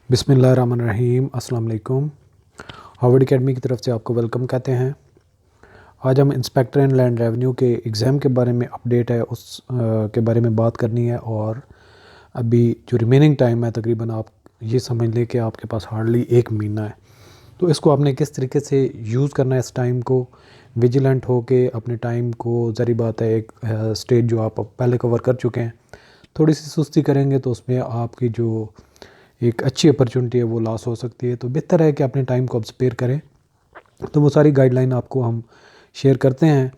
बिस्मिल्लाहिर्रहमानिर्रहीम। अस्सलाम वालेकुम। हार्वर्ड एकेडमी की तरफ से आपको वेलकम कहते हैं। आज हम इंस्पेक्टर इन लैंड रेवेन्यू के एग्ज़ाम के बारे में अपडेट है के बारे में बात करनी है। और अभी जो रिमेनिंग टाइम है तकरीबन आप ये समझ लें कि आपके पास हार्डली 1 महीना है। तो इसको आपने किस तरीके से यूज़ करना है, इस टाइम को विजिलेंट हो के अपने टाइम को, ज़री बात है एक स्टेज जो आप पहले कवर कर चुके हैं, थोड़ी सी सुस्ती करेंगे तो उसमें आपकी जो एक अच्छी अपॉर्चुनिटी है वो लॉस हो सकती है। तो बेहतर है कि अपने टाइम को आप स्पेयर करें। तो वो सारी गाइडलाइन आपको हम शेयर करते हैं।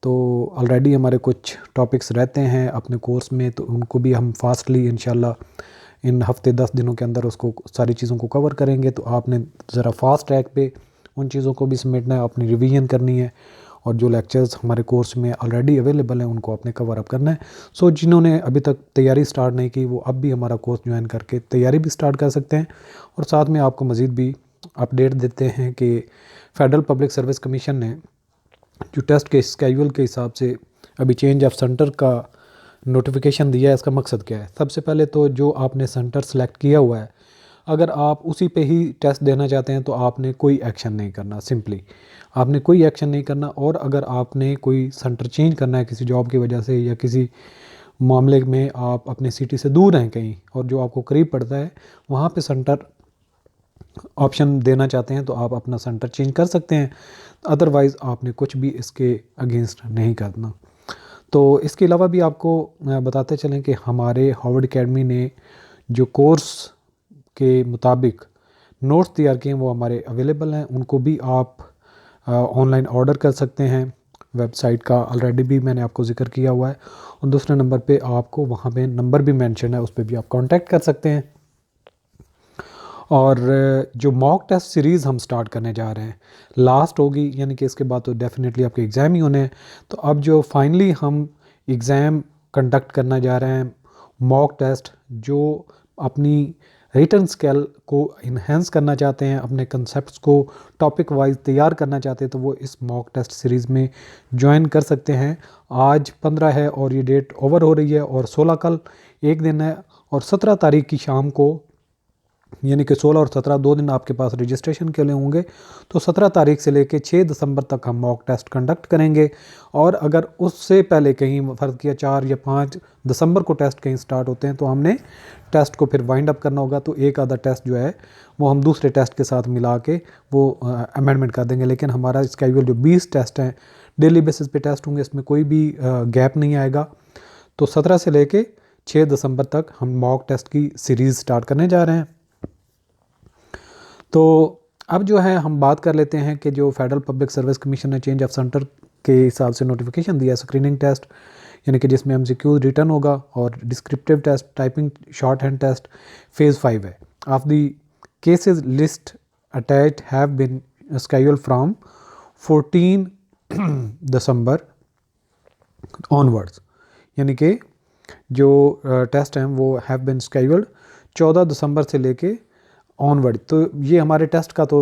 तो ऑलरेडी हमारे कुछ टॉपिक्स रहते हैं अपने कोर्स में, तो उनको भी हम फास्टली इंशाल्लाह इन हफ्ते 10 दिनों के अंदर उसको सारी चीज़ों को कवर करेंगे। तो आपने ज़रा फास्ट ट्रैक पे उन चीज़ों को भी समेटना है, अपनी रिवीजन करनी है, और जो लेक्चर्स हमारे कोर्स में ऑलरेडी अवेलेबल हैं उनको आपने कवर अप करना है। सो जिन्होंने अभी तक तैयारी स्टार्ट नहीं की वो अब भी हमारा कोर्स ज्वाइन करके तैयारी भी स्टार्ट कर सकते हैं। और साथ में आपको मज़ीद भी अपडेट देते हैं कि फेडरल पब्लिक सर्विस कमीशन ने जो टेस्ट के स्केड्यूल के हिसाब से अभी चेंज ऑफ सेंटर का नोटिफिकेशन दिया है। इसका मकसद क्या है? सबसे पहले तो जो आपने सेंटर सेलेक्ट किया हुआ है, अगर आप उसी पे ही टेस्ट देना चाहते हैं तो आपने कोई एक्शन नहीं करना, सिंपली आपने कोई एक्शन नहीं करना। और अगर आपने कोई सेंटर चेंज करना है किसी जॉब की वजह से या किसी मामले में आप अपने सिटी से दूर हैं कहीं और जो आपको करीब पड़ता है वहाँ पे सेंटर ऑप्शन देना चाहते हैं तो आप अपना सेंटर चेंज कर सकते हैं। अदरवाइज़ आपने कुछ भी इसके अगेंस्ट नहीं करना। तो इसके अलावा भी आपको बताते चलें कि हमारे हार्वर्ड एकेडमी ने जो कोर्स के मुताबिक नोट्स तैयार किए हैं वो हमारे अवेलेबल हैं। उनको भी आप ऑनलाइन ऑर्डर कर सकते हैं। वेबसाइट का ऑलरेडी भी मैंने आपको ज़िक्र किया हुआ है। और दूसरे नंबर पे आपको वहाँ पे नंबर भी मेंशन है, उस पर भी आप कांटेक्ट कर सकते हैं। और जो मॉक टेस्ट सीरीज़ हम स्टार्ट करने जा रहे हैं लास्ट होगी, यानी कि इसके बाद तो डेफिनेटली आपके एग्ज़ाम ही होने हैं। तो अब जो फाइनली हम एग्ज़ाम कंडक्ट करना जा रहे हैं, मॉक टेस्ट, जो अपनी रिटन स्किल को इन्हेंस करना चाहते हैं, अपने कंसेप्ट्स को टॉपिक वाइज तैयार करना चाहते हैं, तो वो इस मॉक टेस्ट सीरीज़ में ज्वाइन कर सकते हैं। आज 15 है और ये डेट ओवर हो रही है, और 16 कल एक दिन है, और 17 तारीख की शाम को, यानी कि 16 और 17 2 दिन आपके पास रजिस्ट्रेशन के लिए होंगे। तो 17 तारीख से लेकर 6 दिसंबर तक हम मॉक टेस्ट कंडक्ट करेंगे। और अगर उससे पहले कहीं फ़र्ज़ किया 4 या 5 दिसंबर को टेस्ट कहीं स्टार्ट होते हैं तो हमने टेस्ट को फिर वाइंड अप करना होगा। तो एक आधा टेस्ट जो है वो हम दूसरे टेस्ट के साथ मिला के वो अमेंडमेंट कर देंगे। लेकिन हमारा स्केड्यूल जो 20 टेस्ट हैं डेली बेसिस पे टेस्ट होंगे, इसमें कोई भी गैप नहीं आएगा। तो 17 से लेके 6 दिसंबर तक हम मॉक टेस्ट की सीरीज़ स्टार्ट करने जा रहे हैं। तो अब जो है हम बात कर लेते हैं कि जो फेडरल पब्लिक सर्विस कमीशन ने चेंज ऑफ सेंटर के हिसाब से नोटिफिकेशन दिया, स्क्रीनिंग टेस्ट, यानी कि जिसमें एमसीक्यू रिटर्न होगा, और descriptive test, typing shorthand test phase 5 है। Of the cases list attached have been scheduled from 14 December onwards, यानी कि जो टेस्ट हैं वो हैव बीन स्केड्यूल्ड 14 दिसंबर से लेके ऑनवर्ड। तो ये हमारे टेस्ट का तो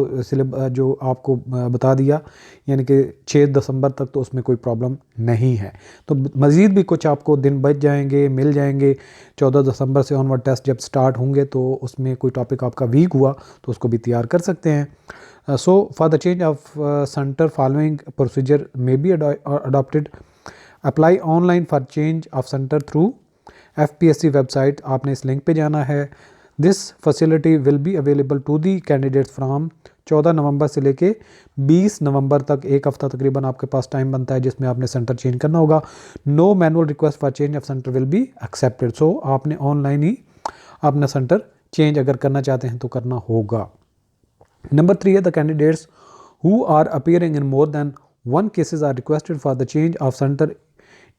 जो आपको बता दिया, यानी कि 6 दिसंबर तक तो उसमें कोई प्रॉब्लम नहीं है। तो मज़ीद भी कुछ आपको दिन बच जाएंगे, मिल जाएंगे। 14 दिसंबर से ऑनवर्ड टेस्ट जब स्टार्ट होंगे तो उसमें कोई टॉपिक आपका वीक हुआ तो उसको भी तैयार कर सकते हैं। So for the change of centre following procedure may be adopted. Apply online for change of centre through FPSC website. आपने इस लिंक पे जाना है। This facility will be available to the candidates from 14 November से लेके 20 नवंबर तक, एक हफ़्ता तकरीबन आपके पास टाइम बनता है जिसमें आपने सेंटर चेंज करना होगा। No manual request for change of centre will be accepted. So आपने ऑनलाइन ही अपना सेंटर चेंज अगर करना चाहते हैं तो करना होगा। नंबर 3 है the candidates who are appearing in more than one cases are requested for the change of centre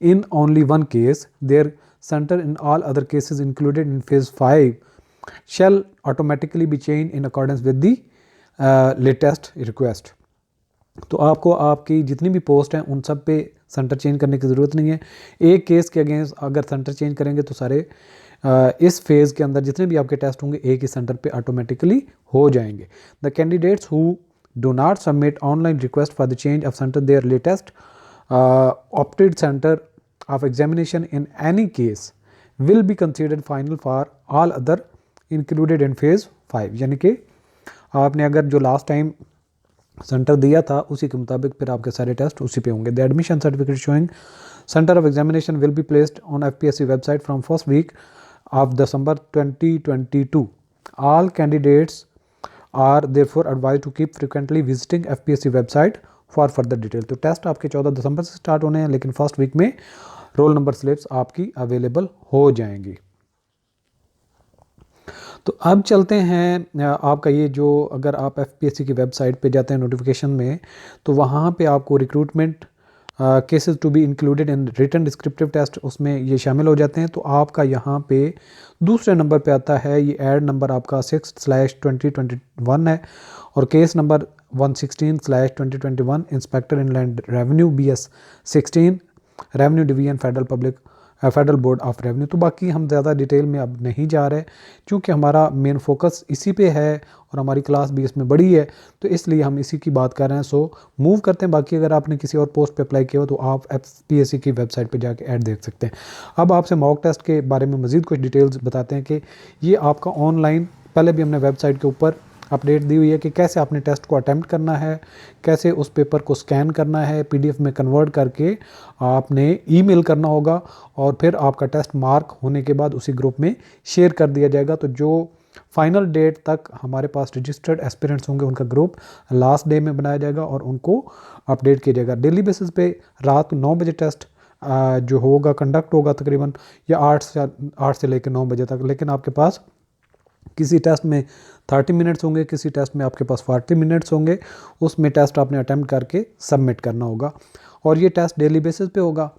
in only one case. Their center in all other cases included in phase 5 shall automatically be changed in accordance with the latest request. तो आपको आपकी जितनी भी post हैं उन सब पे centre change करने की ज़रूरत नहीं है। एक केस के अगेंस्ट अगर सेंटर चेंज करेंगे तो सारे इस फेज़ के अंदर जितने भी आपके टेस्ट होंगे एक ही सेंटर पे ऑटोमेटिकली हो जाएंगे। The candidates who do not submit online request for the change of centre there latest opted center of examination in any case will be considered final for all other included in phase 5, यानी कि आपने अगर जो last time centre दिया था उसी के मुताबिक फिर आपके सारे टेस्ट उसी पे होंगे। The admission certificate showing centre of examination will be placed on FPSC website from first week of December 2022। All candidates are therefore advised to keep frequently visiting FPSC website for further detail. तो test आपके 14 दिसंबर से start होने हैं, लेकिन first week में roll number slips आपकी available हो जाएंगी। तो अब चलते हैं आपका ये जो, अगर आप FPSC की वेबसाइट पे जाते हैं नोटिफिकेशन में, तो वहाँ पे आपको recruitment cases to be included in written descriptive test, उसमें ये शामिल हो जाते हैं। तो आपका यहाँ पे दूसरे नंबर पे आता है ये ऐड नंबर आपका 6/2021 है, और case number 116/2021 inspector inland revenue BS 16 revenue division federal board of revenue. तो बाकी हम ज़्यादा डिटेल में अब नहीं जा रहे, क्योंकि हमारा मेन फोकस इसी पे है और हमारी क्लास भी इसमें बड़ी है, तो इसलिए हम इसी की बात कर रहे हैं। सो मूव करते हैं। बाकी अगर आपने किसी और पोस्ट पे अप्लाई किया हो तो आप FPSC की वेबसाइट पे जाके ऐड देख सकते हैं। अब आपसे मॉक टेस्ट के बारे में मज़ीद कुछ डिटेल्स बताते हैं कि ये आपका ऑनलाइन, पहले भी हमने वेबसाइट के ऊपर अपडेट दी हुई है कि कैसे आपने टेस्ट को अटैम्प्ट करना है, कैसे उस पेपर को स्कैन करना है, PDF में कन्वर्ट करके आपने ईमेल करना होगा, और फिर आपका टेस्ट मार्क होने के बाद उसी ग्रुप में शेयर कर दिया जाएगा। तो जो फाइनल डेट तक हमारे पास रजिस्टर्ड एस्पिरेंट्स होंगे उनका ग्रुप लास्ट डे में बनाया जाएगा और उनको अपडेट किया जाएगा। डेली बेसिस पे रात 9 बजे टेस्ट जो होगा कंडक्ट होगा तकरीबन, या 8 से लेकर 9 बजे तक। लेकिन आपके पास किसी टेस्ट में 30 मिनट्स होंगे, किसी टेस्ट में आपके पास 40 मिनट्स होंगे, उसमें टेस्ट आपने अटैम्प्ट करके सबमिट करना होगा, और ये टेस्ट डेली बेसिस पे होगा।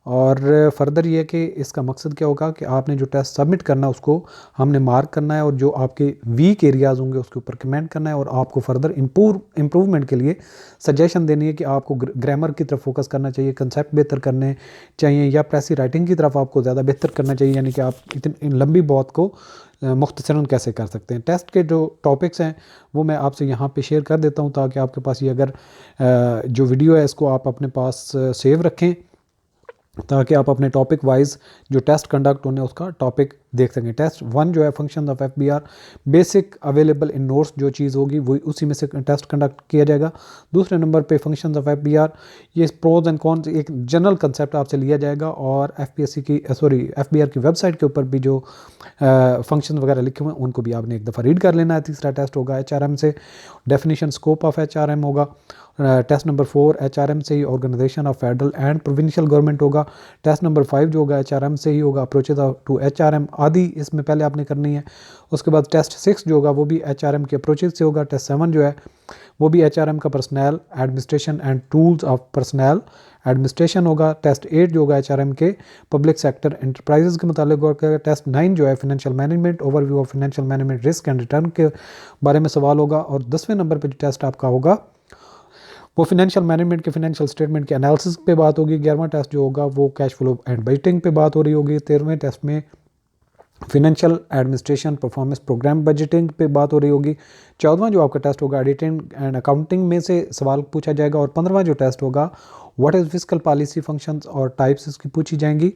और फर्दर ये कि इसका मकसद क्या होगा कि आपने जो टेस्ट सबमिट करना है उसको हमने मार्क करना है, और जो आपके वीक एरियाज़ होंगे उसके ऊपर कमेंट करना है, और आपको फर्दर इम्प्रूवमेंट के लिए सजेशन देनी है कि आपको ग्रामर की तरफ फोकस करना चाहिए, कंसेप्ट बेहतर करने चाहिए, या प्रेसी राइटिंग की तरफ आपको ज़्यादा बेहतर करना चाहिए, यानी कि आप इतनी लंबी बात को मुख्तसरन कैसे कर सकते हैं। टेस्ट के जो टॉपिक्स हैं वो मैं आपसे यहाँ पे शेयर कर देता हूँ, ताकि आपके पास ये अगर जो वीडियो है इसको आप अपने पास सेव रखें, ताकि आप अपने टॉपिक वाइज जो टेस्ट कंडक्ट होने उसका टॉपिक देख सकें। टेस्ट 1 जो है function of FBR, basic available in notes जो चीज़ होगी वही उसी में से टेस्ट कंडक्ट किया जाएगा। दूसरे नंबर पे फंक्शन ऑफ FBR, ये प्रोज एंड कॉन्स एक जनरल कंसेप्ट आपसे लिया जाएगा, और FBR की वेबसाइट के ऊपर भी जो फंक्शन वगैरह लिखे हुए हैं उनको भी आपने एक दफ़ा रीड कर लेना है। तीसरा टेस्ट होगा HRM से, डेफिनेशन स्कोप ऑफ HRM होगा। टेस्ट नंबर 4 HRM से ही organisation of federal and provincial government होगा। टेस्ट नंबर 5 जो होगा HRM से ही होगा, अप्रोचेज टू HRM आदि इसमें पहले आपने करनी है। उसके बाद टेस्ट 6 जो होगा वो भी HRM के अप्रोचेज से होगा। टेस्ट 7 जो है वो भी HRM का personal administration and tools of personal administration होगा। टेस्ट 8 जो होगा HRM के पब्लिक सेक्टर एंटरप्राइजेज के मुतालिक होगा। टेस्ट 9 जो है financial management, overview of financial management, risk and return के बारे में सवाल होगा। और 10वें नंबर पर जो टेस्ट आपका होगा वो फाइनेंशियल मैनेजमेंट के फाइनेंशियल स्टेटमेंट के एनालिसिस पे बात होगी। 11वां टेस्ट जो होगा वो कैश फ्लो एंड बजटिंग पे बात हो रही होगी। 13वें टेस्ट में financial administration performance programme budgeting पे बात हो रही होगी। 14वां जो आपका टेस्ट होगा एडिटिंग एंड अकाउंटिंग में से सवाल पूछा जाएगा। और 15वां जो टेस्ट होगा what is fiscal policy functions और टाइप्स इसकी पूछी जाएंगी।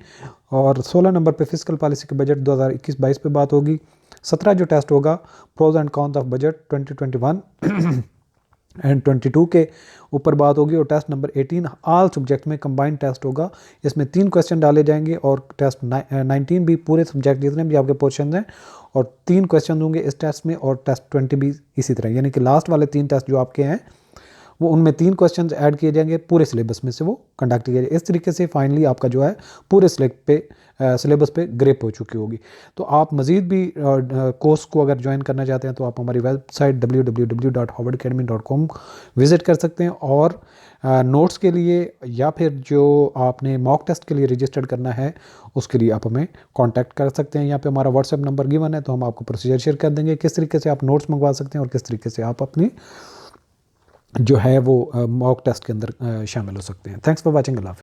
और 16 नंबर पे फिस्कल पॉलिसी के बजट 2021-22 पे बात होगी। 17 जो टेस्ट होगा pros and cons of budget 2021 and 22 के ऊपर बात होगी। और टेस्ट नंबर 18 ऑल सब्जेक्ट में कंबाइंड टेस्ट होगा, इसमें 3 क्वेश्चन डाले जाएंगे। और टेस्ट 19 भी पूरे सब्जेक्ट जितने भी आपके पोर्शन हैं, और 3 क्वेश्चन होंगे इस टेस्ट में। और टेस्ट 20 भी इसी तरह, यानी कि लास्ट वाले 3 टेस्ट जो आपके हैं वो उनमें 3 क्वेश्चन ऐड किए जाएंगे, पूरे सिलेबस में से वो कंडक्ट किए जाएंगे। इस तरीके से फाइनली आपका जो है पूरे सिलेबस पे ग्रिप हो चुकी होगी। तो आप मज़ीद भी कोर्स को अगर ज्वाइन करना चाहते हैं तो आप हमारी वेबसाइट www.howardacademy.com विज़िट कर सकते हैं। और नोट्स के लिए या फिर जो आपने मॉक टेस्ट के लिए रजिस्टर्ड करना है उसके लिए आप हमें कांटेक्ट कर सकते हैं। यहाँ पे हमारा व्हाट्सएप नंबर गिवन है, तो हम आपको प्रोसीजर शेयर कर देंगे किस तरीके से आप नोट्स मंगवा सकते हैं और किस तरीके से आप अपनी जो है वो मॉक टेस्ट के अंदर शामिल हो सकते हैं। Thanks for watching. अल्लाह हाफ़िज़।